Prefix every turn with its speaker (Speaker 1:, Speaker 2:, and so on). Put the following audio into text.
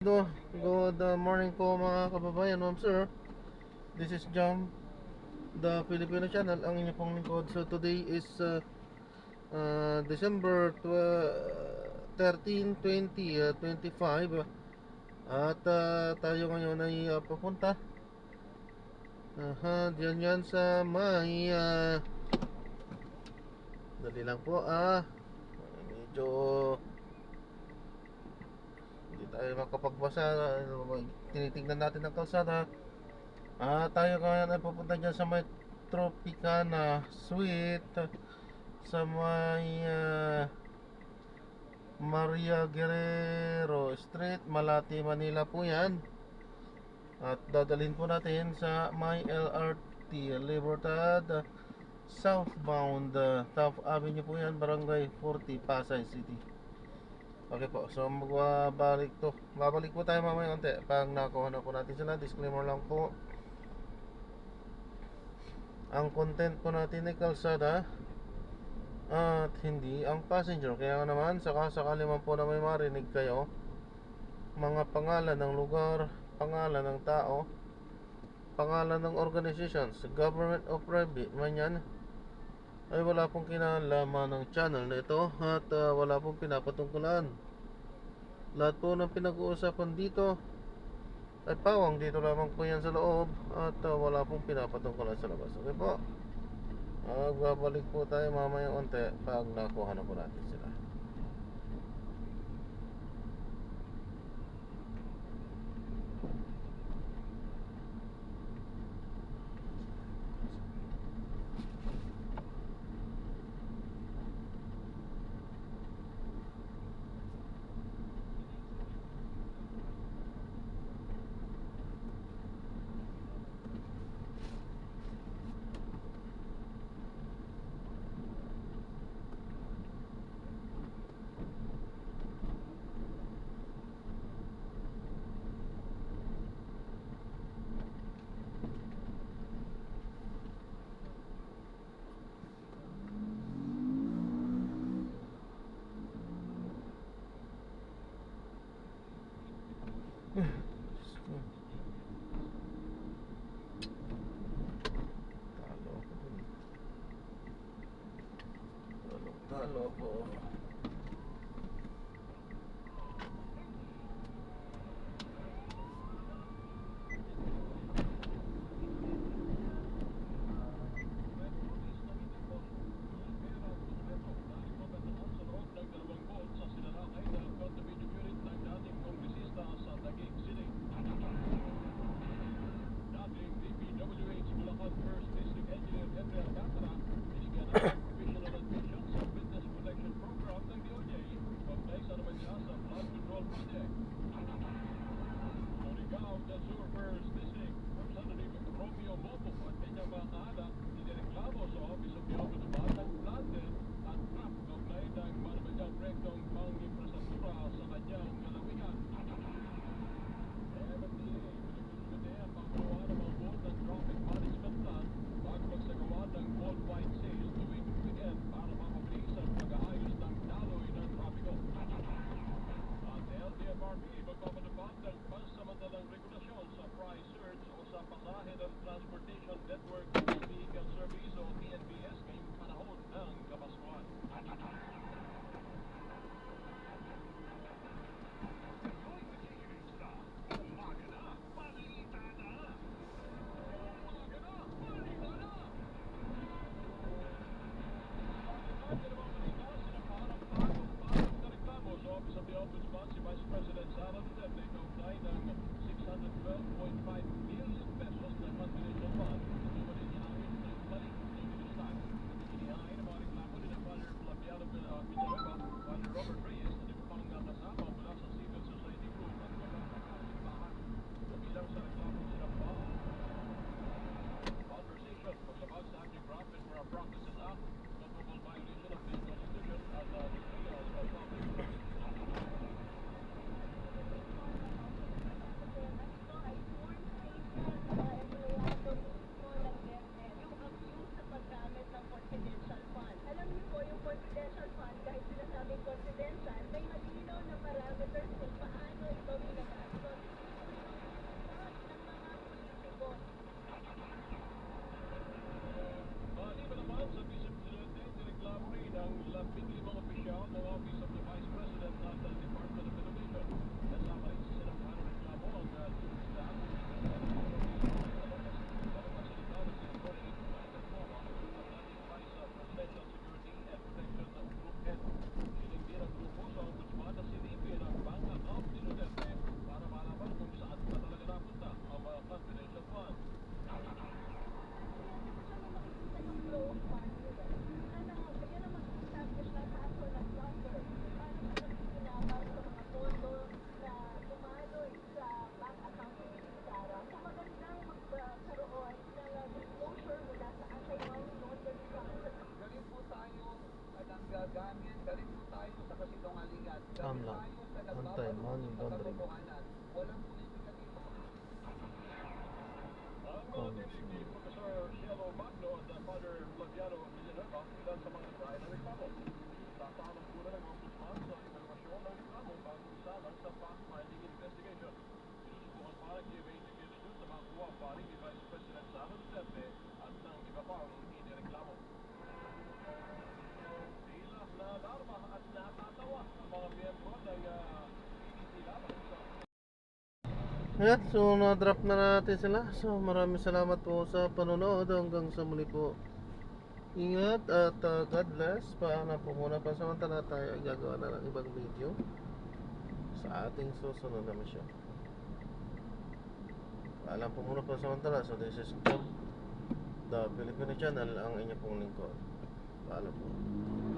Speaker 1: Good morning po mga kababayan, ma'am sir. This is Jam, the Filipino channel, ang inyo pong lingkod. So today is December 13, 2025. At tayo ngayon ay papunta diyan yan sa may dali lang po medyo hindi tayo makapagbasa. Tinitingnan natin ang kalsada. Tayo ngayon ay pupunta dyan sa may Tropicana Suite sa may Maria Guerrero Street, Malati, Manila po yan. At dadalhin po natin sa may LRT Libertad southbound, Taft Avenue po yan, Barangay 40, Pasay City. Okay po, so babalik po tayo mamaya konti pag nakuha na po natin sila. Disclaimer lang po, ang content po natin ay kalsada at hindi ang passenger. Kaya naman, sakali man po na may marinig kayo mga pangalan ng lugar, pangalan ng tao, pangalan ng organizations, government o private man yan, ay wala pong kinalaman ng channel na ito at wala pong pinapatungkulan. Lahat po ng pinag-uusapan dito ay pawang dito lamang po yan sa loob at wala pong pinapatungkulan sa labas. Okay po, babalik po tayo mamaya unti pag nakuha na po natin sila. Talo po. AMLAC, anti-money laundering. Ayan, so na-drop na natin sila. So maraming salamat po sa panonood. Hanggang sa muli po. Ingat at God bless. Paalam po muna. Pansamantala tayo ay gagawa na ng ibang video sa ating susunod na misyon. Paalam po muna pansamantala. So this is Tom, the Filipino channel, ang inyo pong lingkod. Paalam po.